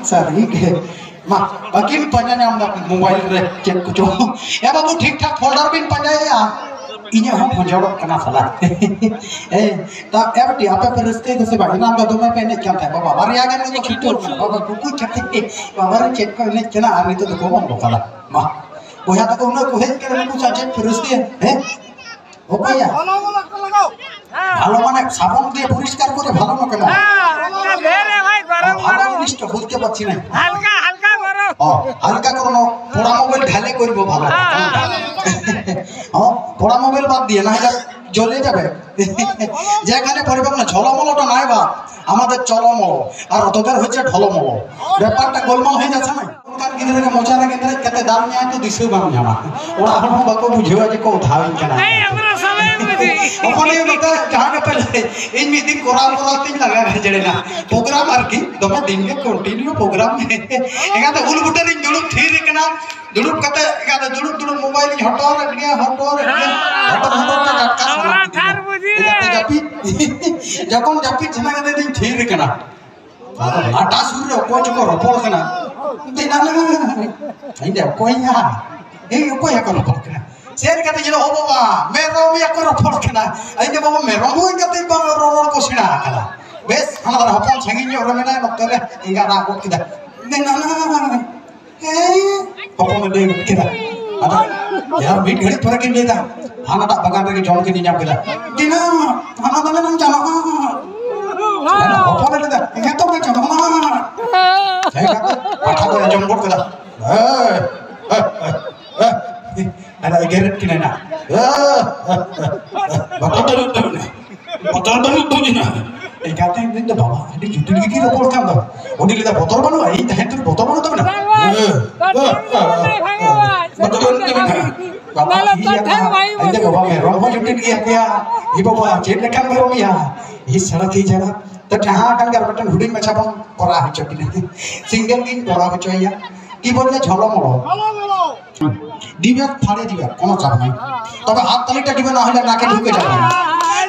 Sorry, mak, bagian panjangnya amdak mobile cek kucu. Ya babu ठीक ठाक folder bin panjang ya. Ini हम पंजाब कना साला. ता एवटी आपे पर रस्ते से बाहर नाम तो मैं पहले क्या था बाबा बाहर आ गए तो खिटो बाबा कुकु कहते बाबा चेक कर ले चला आ रही तो देखो हम बोला मां वो या तो उन्हें कोहेज के कुछ चेक पर रस्ते हैं ओ भैया ভালো মানে সাবান দিয়ে পরিষ্কার করে ভালো না কেন ভালো জিনিসটা বুঝতে পারছি না হালকা হালকা করো হালকা করো পোড়া মোবাইল ঢালে করব ভালো পোড়া মোবাইল বাদ দিয়ে না এটা জ্বলে যাবে যেখানে পরিবেশ না ঝলমলটা নাই বা আমাদের চলমল আর তোদের হচ্ছে ঢলমল ব্যাপারটা গোলমাল হয়ে যাচ্ছে না ওখান গিদরে মজা লাগে কত দাম নিয়ে তো দিশে বাম জামা ওরা এখন বাকো বুঝিও যে কো ধাই কেন এই আমরা সবাই বুঝি ওখানে লোকে জানা পেলে এই মিটিং করাতে লাগা জেড়ে না প্রোগ্রাম আর কি দমে দিন কে কন্টিনিউ প্রোগ্রাম এখানে উলগুটারি জুড়ুক ঠিক কেনা জুড়ুক কতে এখানে জুড়ুক মোবাইল হটো রেডিয়া হটো টাকা ওরা থার বুঝি যখন জাপি ঝিনাকে দিন ঠিক কেনা আটা সুরে কোচ কো রপড় কেনা দিনা না আইডা কইয়া এই কইয়া কো রপড় কেনা शेर कहते हैं ओ बाबा मेरो मिया को रफड़ केना आइने बाबा मेरो मुई कहते बा रोर को सिना कला बेस हमारा हपन संगिन जो रमेना डॉक्टर इंगा ना को किदा देना ना ए पपो में दे किदा आता यार बीट घड़ी पर के लेदा हाना दा बगान रे जौन के निया पेला दिना हाना दा ना जाना पपो में लेदा इंगा तो मैं जाना सही कहता पाठा को जंबोट कदा ada geret kina na betul betul ni na kata ini dah bawa ini jutu lagi kita boleh kan dah udah kita botol mana ini dah itu botol mana tu mana betul ni mana bawa iya ini bawa merong mau jutu lagi apa ini bawa cek nak kan merong ya ini salah ti jaga terjadi kan kalau kita huding macam apa orang hijau ni single king orang hijau ya কি বললে ঝলমল দিবে ফাড়ে দিবে কোনো চাপ নাই তবে হাত তালিটা দিবে না হলে নাকে ঢুকে যাবে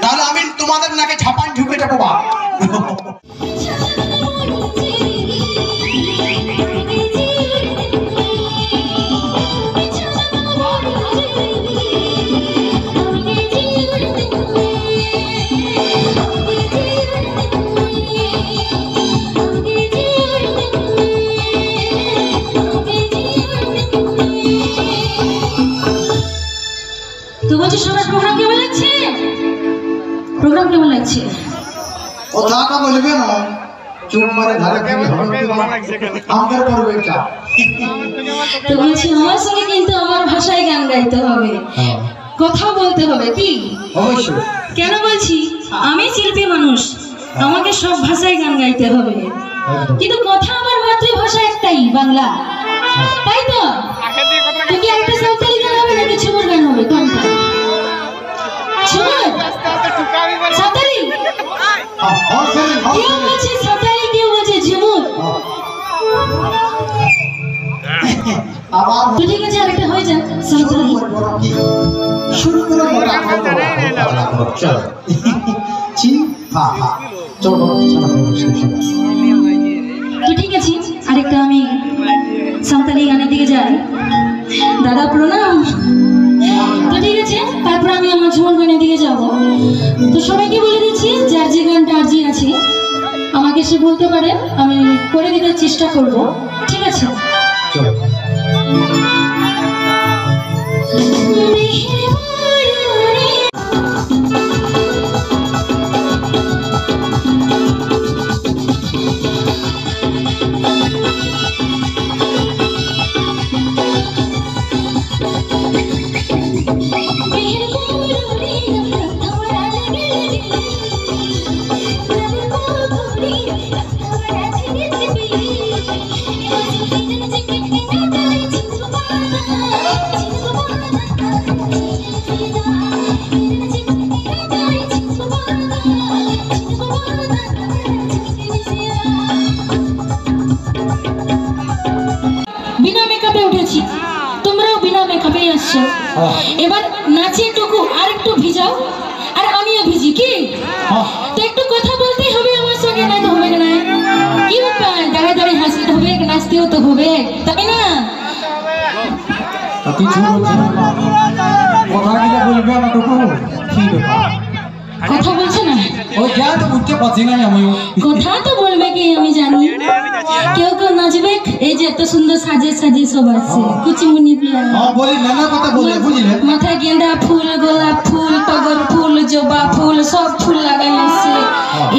তাহলে আমি তোমাদের নাকে ঝাপান ঢুকে যাবো বা প্রোগ্রাম কেমন লাগছে প্রোগ্রাম কেমন লাগছে কথাটা বলবে না চুপ মারে ধারে কি আমাদের করবে এটা তো বলছি আমার সঙ্গে কিন্তু আমার ভাষায় গান গাইতে হবে কথা বলতে হবে কি অবশ্যই কেন বলছি আমি শিল্পী মানুষ আমাকে সব ভাষায় গান গাইতে হবে কিন্তু কথা আমার মাতৃভাষা একটাই বাংলা তাই তো কি একটা সাঁওতালি গান হবে নাকি ঝুমুর গান হবে কোনটা ঝুমুর সাঁওতালি কেউ বলছে সাঁওতালি কেউ বলছে ঝুমুর তো ঠিক আছে আরেকটা হয়ে যাক সাঁওতালি শুরু করো চলো জি হ্যাঁ হ্যাঁ চলো তো ঠিক আছে আরেকটা আমি সাঁওতালি গানে দিকে যাই। দাদা প্রণাম। তো ঠিক আছে, তারপর আমি আমার ঝুমুর গানের দিকে যাব। তো সবাইকে বলে দিচ্ছি, যার যে গানটা আর্জি আছে আমাকে সে বলতে পারে, আমি করে দিতে চেষ্টা করব। ঠিক আছে? চলো। বিনা মেকআপে উঠেছি, তোমরাও বিনা মেকআপে আসছো। এবার নাচের টুকু আর একটু ভিজাও, আর আমিও ভিজি। কি তো একটু কথা বলতেই হবে আমার সঙ্গে, নাই তো হবে না। কি ব্যাপার, দাঁড়ায় দাঁড়িয়ে হাসতে হবে, নাচতেও তো হবে, তাই না? কিছু কথা দিলে বলবে না টুকু, কি ব্যাপার? কথা বলছে না, ওই যা তো বুঝতে পারছি না আমিও। কথা তো বলবে কি আমি জানি। কেউ কেউ নাচবে, এই যে এত সুন্দর সাজে সাজে সব আছে, কুচিমুনি প্লেয়ার। বলি নানা কথা বলে, বুঝলে? মাথায় গেন্দা ফুল, গোলাপ ফুল, টগর ফুল, জবা ফুল, সব ফুল লাগাই আছে।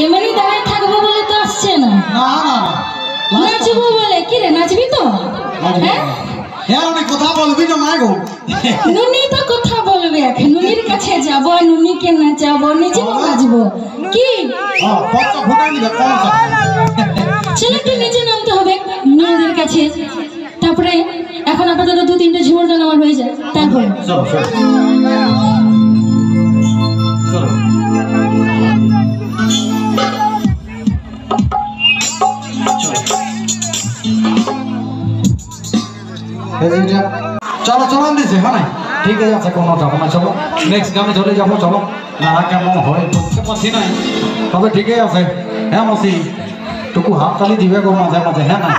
এমনি দাঁড়ায় থাকবো বলে তো আসছে না। না না নাচবো বলে, কি রে নাচবি তো? হ্যাঁ হ্যাঁ, অনেক কথা বলবি না মা গো। নুনি তো কথা বলবে, নুনির কাছে যাব, নুনিকে নাচাবো, নিজেও নাচবো। কি বাচ্চা ফুটাই দিবে কোন কথা? ছেলেকে নিচে নামতে হবে মেয়েদের কাছে। তারপরে এখন আপাতত 2-3টে ঝুমুর গান আমার হয়ে যায়, তারপরে চলো চলো চলো। চলো চলো দিছে, হ্যাঁ ঠিক আছে, কোনো যাবো না। চলো নেক্সট গানে চলে যাবো। চলো না কেমন হয় বুঝতে পারছি না, তবে ঠিকই আছে। হ্যাঁ মসি, টুকু হাততালি দিবে গো মাঝে মাঝে। হ্যাঁ না,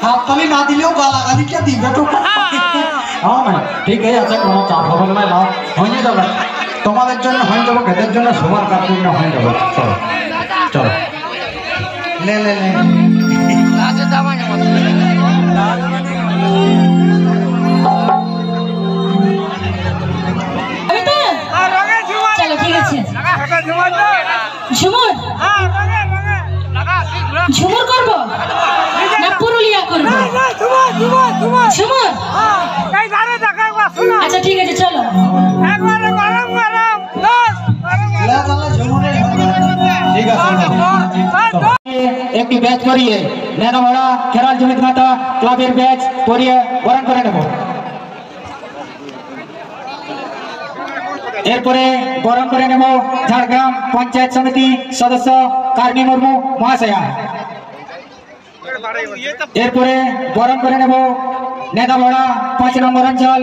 হাততালি না দিলেও গালাগালি কে দিবে টুকু? হ্যাঁ না, ঠিকই আছে, কোনো চাপ হবে না, লাভ হয়ে যাবে। তোমাদের জন্য হয়ে যাবো, খেতের জন্য, সবার কার জন্য হয়ে যাবে। চলো চলো লে লে লে। চলো ঠিক আছে। ঝুমুর ঝুমুর করবো না পুরুলিয়া করবো? ঝুমুর, আচ্ছা ঠিক আছে, চলো। একটি ব্যাচ করিয়ে নেনামড়া খেরাল জমিত মাতা ক্লাবের ব্যাচ করিয়ে বরণ করে নেব। এরপরে বরণ করে নেব ঝাড়গ্রাম পঞ্চায়েত সমিতি সদস্য কার্মি মুর্মু মহাশয়া। এরপরে বরণ করে নেব নেতামড়া 5 নম্বর অঞ্চল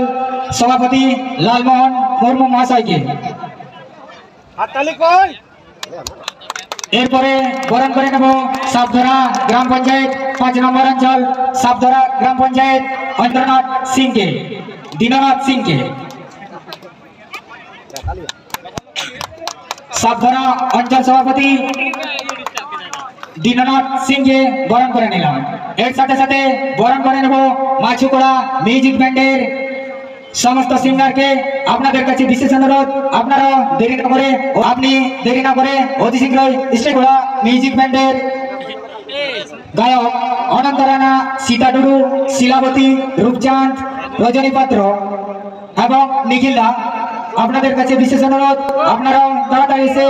সভাপতি লালমোহন মুর্মু মহাশয়কে। এরপরে বরণ করে নেব সাবধরা গ্রাম পঞ্চায়েত 5 নম্বর অঞ্চল সাবধরা গ্রাম পঞ্চায়েত অন্ধ্রনাথ সিংকে, দীননাথ সিংকে। সাবধরা অঞ্চল সভাপতি দীননাথ সিংকে বরণ করে নিলাম। এর সাথে সাথে বরণ করে নেব মাছুকোড়া মিউজিক ব্যান্ডের সমস্ত সিঙ্গারকে। আপনাদের কাছে বিশেষ অনুরোধ, আপনারা দেরি না করে অতি শীঘ্রই স্টেকোড়া মিউজিক ব্যান্ডের গায়ক অনন্ত রানা, সীতা টুডু, শিলাবতী, রূপচাঁদ, রজনী পাত্র এবং নিখিলদা, আপনাদের কাছে বিশেষ অনুরোধ, আপনারা তাড়াতাড়ি এসে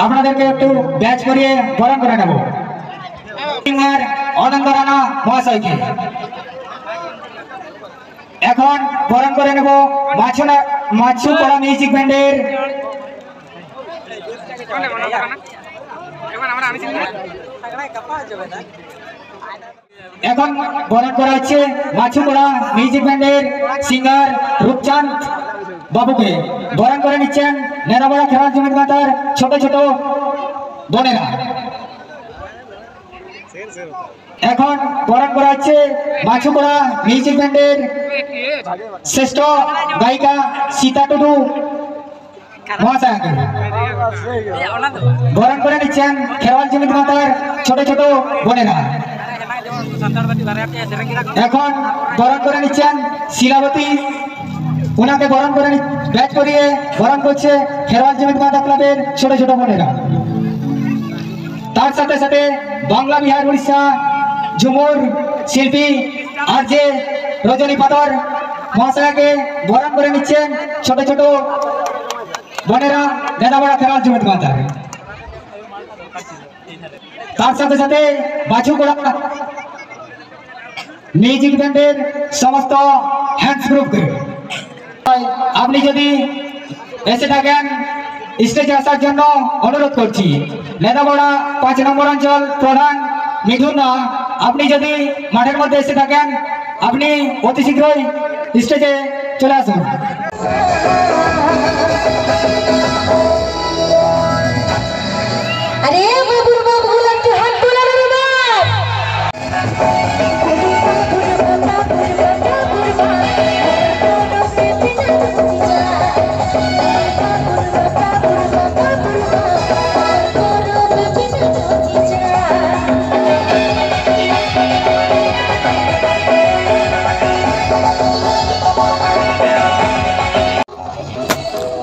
আপনাদেরকে একটু ব্যাচ করিয়ে বরণ করে নেব সিঙ্গার অনন্ত রানা মহাশয়কে। এখন বরণ করে নেব মাছুকোড়া মিউজিক ব্যান্ডের এখন বরণ করা হচ্ছে মাছুকোড়া মিউজিক ব্যান্ডের সিঙ্গার রূপচাঁদ বাবুকে। বরণ করে নিচ্ছেন নেনামড়া খেরাল জমিত মাতার ছোট ছোট বোনেরা। এখন বরণ করা হচ্ছে মাছুকড়া মিউজিক ব্যান্ডের শ্রেষ্ঠ গায়িকা সীতা টুডু মহাশয়াকে। বরণ করে নিচ্ছেন খেরওয়াল জমিত মাতার ছোট ছোট বোনেরা। এখন বরণ করে নিচ্ছেন শিলাবতী, ওনাকে বরণ করে ব্যাচ করিয়ে বরণ করছে খেরওয়াল জমিত মাতা ক্লাবের ছোট ছোট বোনেরা। তার সাথে সাথে বাংলা বিহার উড়িষ্যা ঝুমুর শিল্পী আর যে রজনী পাথর মহাশয়াকে বরণ করে নিচ্ছেন ছোট ছোট বোনেরা নেদাবড়া খেরওয়াল জমিত মাতার। তার সাথে সাথে বাছুকোড়া মিউজিক ব্যান্ডের সমস্ত হ্যান্ডস গ্রুপকে আপনি যদি এসে থাকেন স্টেজে আসার জন্য অনুরোধ করছি। নেদাবড়া 5 নম্বর অঞ্চল প্রধান মিঠুন, আপনি যদি মাঠের মধ্যে এসে থাকেন আপনি অতি শীঘ্রই স্টেজে চলে আসুন। আরে বাবুর বাবু একটু হাত তোলা রে বাবা।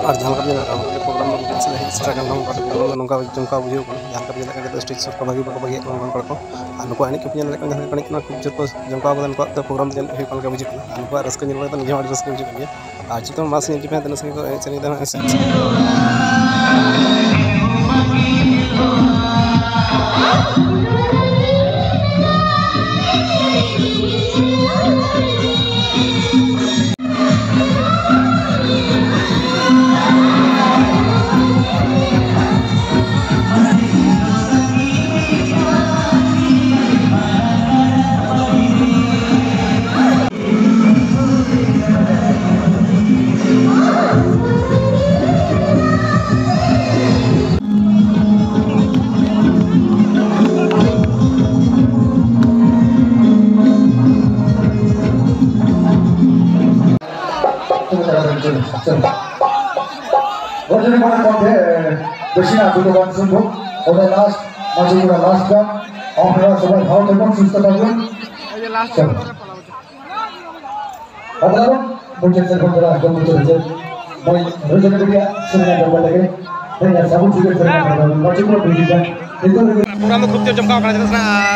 और जहाँ प्रोग्राम नौका जमका बुझे जहाँ स्टेज सब भागी भागी को नुक एने को खूब जोर को जमका प्रोग्राम बुझे नुक रस्क निजे रस्क बुझे और चित्र मास রজনী পাতার মধ্যে বেশি না দুটো গান শুনবো, ওদের লাস্ট মাঝুগুড়া লাস্ট গান। আপনারা সবাই ভালো থাকুন, সুস্থ থাকবেন। আপনারা বলছেন বন্ধুরা একদম চলেছে মই রজনী বিটিয়া সিনেমা করবার লাগে সাবুন সুযোগ মাঝুগুড়া বেশি গান प्रोग्राम खूब जोर जमका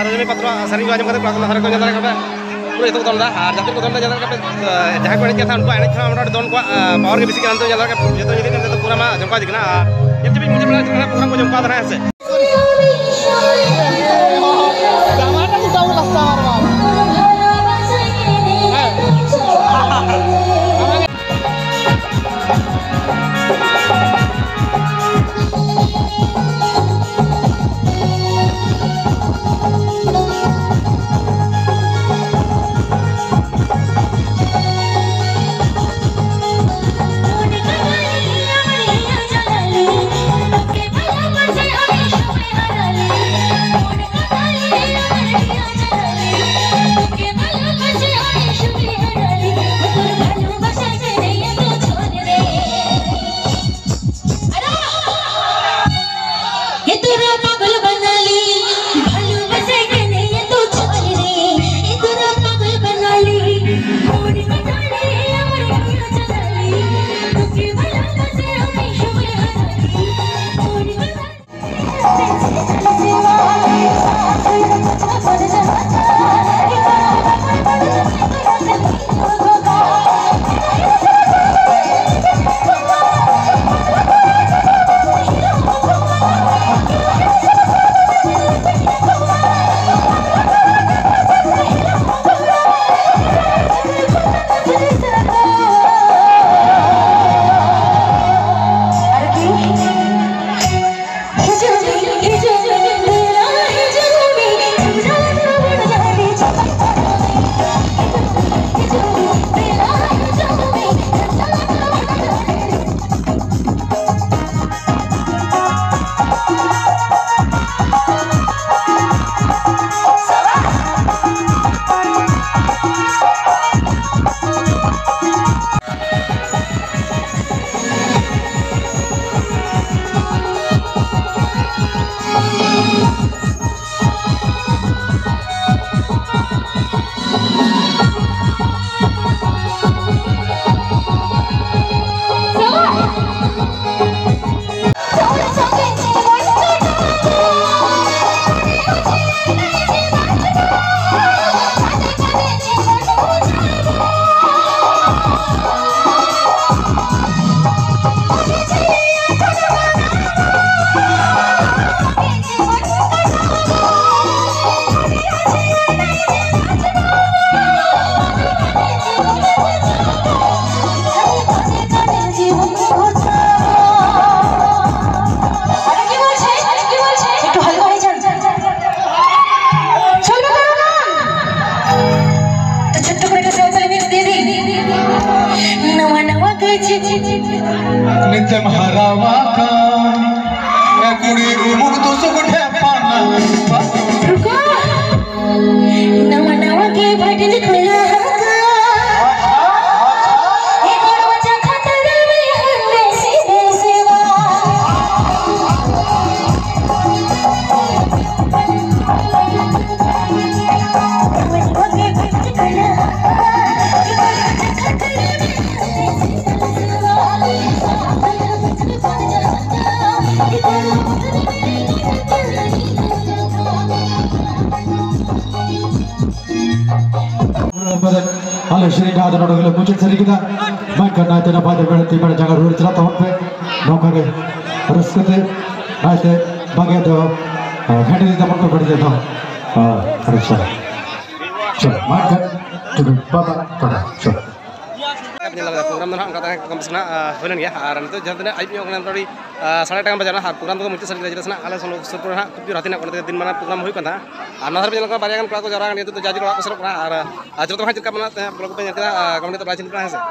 रजनी पात्र सारी आजम कर पूरा इतना दौड़ा और जाते को दौड़ा जहाँ को एने उनको एने दौन को पावर के बेसिक जो जो पूरा जमका दिखना मुझे प्रोग्राम को जमका रहा है। Okay, नित्यम हरावा का कुड़ी उमुक तो सुगठे पाना रुको नवा नवा के भटज खुला एक और बच्चा खतर में हल्ले सीधे सेवा नवा के भटज खुला हाले श्री का आदर नोडगले मुझे सरी किदा मैं करना है तेरा बात बड़े तीन बड़े जगह रोड चला तो पे नौका के रस्ते आते बागे तो घाटे दी तमन को पड़ जाता अरे चल मैं कर तो बाबा पड़ा चल program dan angkatan kampus na holen ya aran itu jangan aib yang kalian tadi salah tangan baca nah program itu mesti sering jelas na kalian selalu super na kupi ratin nak pada din mana program hui kan ta anak harus jalan bayangan pelaku jarang itu jadi kalau aku seru na ara cerita macam mana pelaku banyak kita kemudian itu pelajaran